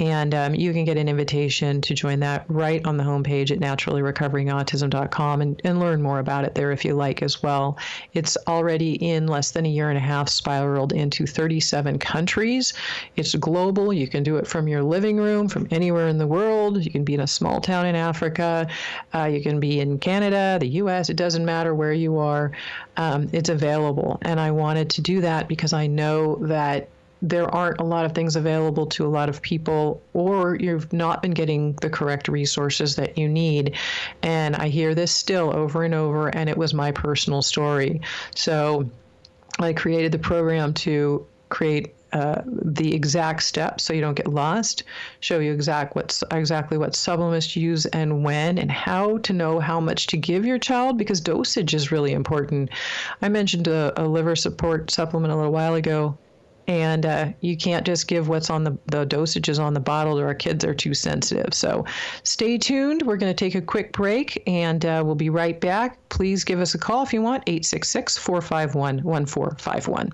And you can get an invitation to join that right on the homepage at naturallyrecoveringautism.com and learn more about it there if you like as well. It's already in less than a year and a half spiraled into 37 countries. It's global. You can do it from your living room, from anywhere in the world. You can be in a small town in Africa. You can be in Canada, the U.S. It doesn't matter where you are. It's available. And I wanted to do that because I know that there aren't a lot of things available to a lot of people, or you've not been getting the correct resources that you need. And I hear this still over and over, and it was my personal story. So I created the program to create the exact steps so you don't get lost, show you exactly what supplements to use and when, and how to know how much to give your child, because dosage is really important. I mentioned a liver support supplement a little while ago. And you can't just give what's on the dosages on the bottle, or our kids are too sensitive. So stay tuned. We're going to take a quick break, and we'll be right back. Please give us a call if you want, 866-451-1451.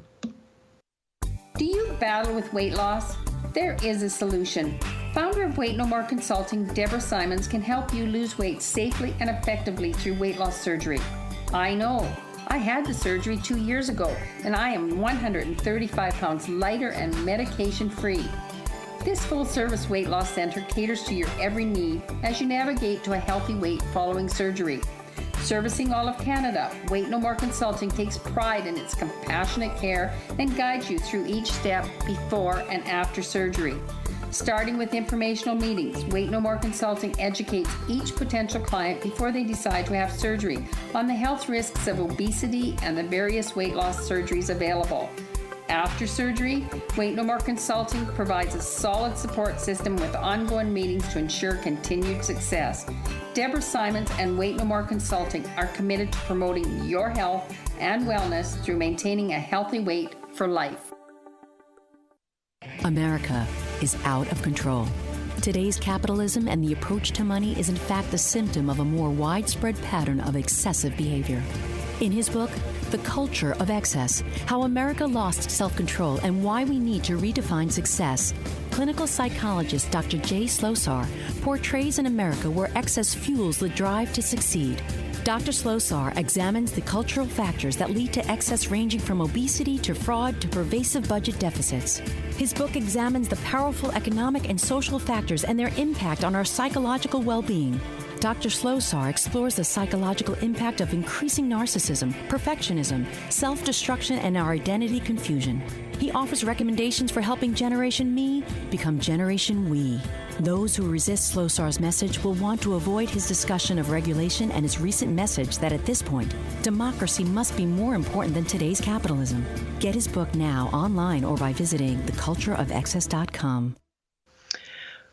Do you battle with weight loss? There is a solution. Founder of Weight No More Consulting, Deborah Simons, can help you lose weight safely and effectively through weight loss surgery. I know. I had the surgery 2 years ago, and I am 135 pounds lighter and medication-free. This full-service weight loss center caters to your every need as you navigate to a healthy weight following surgery. Servicing all of Canada, Weight No More Consulting takes pride in its compassionate care and guides you through each step before and after surgery. Starting with informational meetings, Weight No More Consulting educates each potential client before they decide to have surgery on the health risks of obesity and the various weight loss surgeries available. After surgery, Wait No More Consulting provides a solid support system with ongoing meetings to ensure continued success. Deborah Simons and Wait No More Consulting are committed to promoting your health and wellness through maintaining a healthy weight for life.
America is out of control. Today's capitalism and the approach to money is in fact the symptom of a more widespread pattern of excessive behavior. In his book, The Culture of Excess, How America Lost Self-Control and Why We Need to Redefine Success, clinical psychologist Dr. Jay Slosar portrays an America where excess fuels the drive to succeed. Dr. Slosar examines the cultural factors that lead to excess, ranging from obesity to fraud to pervasive budget deficits. His book examines the powerful economic and social factors and their impact on our psychological well-being. Dr. Slosar explores the psychological impact of increasing narcissism, perfectionism, self-destruction, and our identity confusion. He offers recommendations for helping Generation Me become Generation We. Those who resist Slosar's message will want to avoid his discussion of regulation and his recent message that at this point, democracy must be more important than today's capitalism. Get his book now online or by visiting thecultureofexcess.com.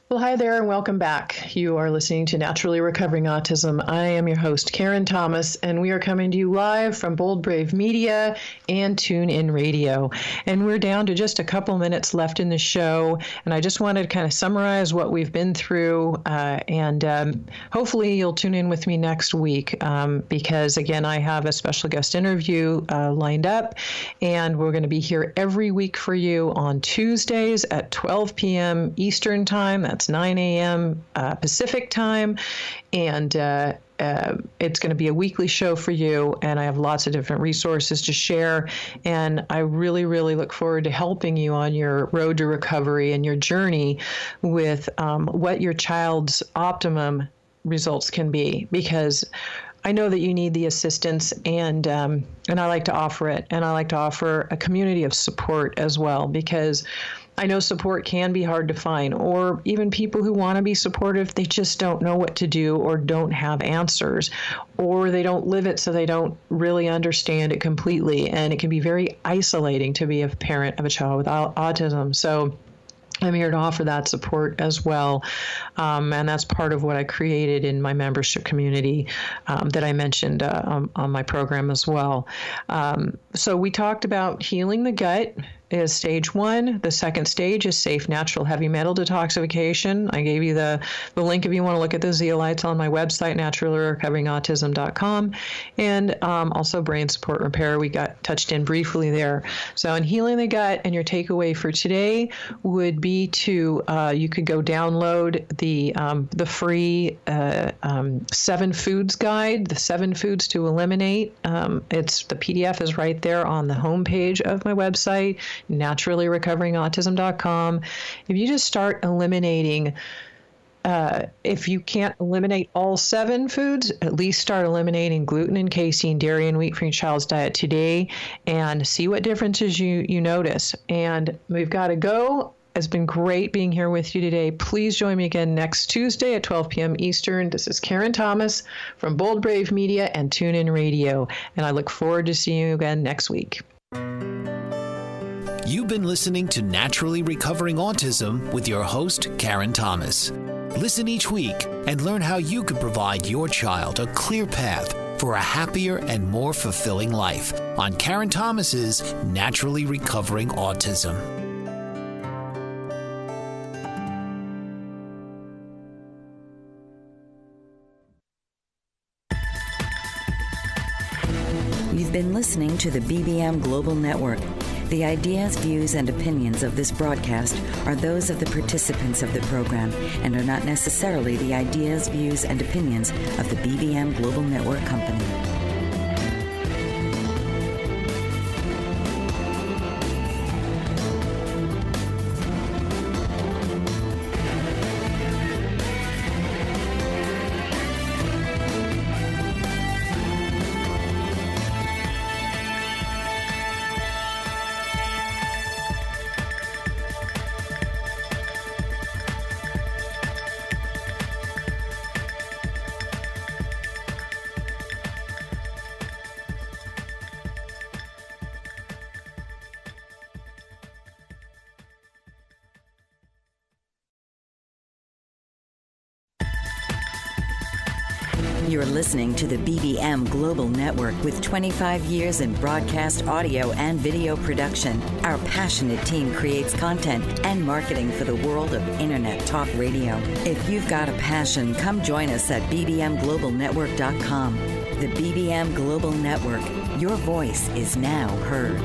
Well, hi there and welcome back. You are listening to Naturally Recovering Autism. I am your host, Karen Thomas, and we are coming to you live from Bold Brave Media and TuneIn Radio. And we're down to just a couple minutes left in the show, and I just wanted to kind of summarize what we've been through, and hopefully you'll tune in with me next week because, again, I have a special guest interview lined up, and we're going to be here every week for you on Tuesdays at 12 p.m. Eastern Time. That's 9 a.m. Pacific time, and it's going to be a weekly show for you, and I have lots of different resources to share, and I really, really look forward to helping you on your road to recovery and your journey with what your child's optimum results can be, because I know that you need the assistance, and I like to offer it, and I like to offer a community of support as well, because I know support can be hard to find, or even people who want to be supportive, they just don't know what to do or don't have answers, or they don't live it, so they don't really understand it completely. And it can be very isolating to be a parent of a child with autism. So I'm here to offer that support as well. And that's part of what I created in my membership community that I mentioned on my program as well. So we talked about healing the gut is stage 1. The second stage is safe, natural, heavy metal detoxification. I gave you the link if you want to look at the zeolites on my website, naturallyrecoveringautism.com, and also brain support repair. We got touched in briefly there. So in healing the gut, and your takeaway for today would be to you could go download the free 7 foods guide, the 7 foods to eliminate. The PDF is right there on the homepage of my website, naturallyrecoveringautism.com. If you just start eliminating, if you can't eliminate all 7 foods, at least start eliminating gluten and casein, dairy and wheat from your child's diet today, and see what differences you notice. And we've got to go. It's been great being here with you today. Please join me again next Tuesday at 12 p.m. Eastern. This is Karen Thomas from Bold Brave Media and TuneIn Radio, and I look forward to seeing you again next week.
You've been listening to Naturally Recovering Autism with your host, Karen Thomas. Listen each week and learn how you can provide your child a clear path for a happier and more fulfilling life on Karen Thomas's Naturally Recovering Autism.
You've been listening to the BBM Global Network. The ideas, views, and opinions of this broadcast are those of the participants of the program and are not necessarily the ideas, views, and opinions of the BBM Global Network Company. You're listening to the BBM Global Network with 25 years in broadcast audio and video production. Our passionate team creates content and marketing for the world of Internet Talk Radio. If you've got a passion, come join us at bbmglobalnetwork.com. The BBM Global Network. Your voice is now heard.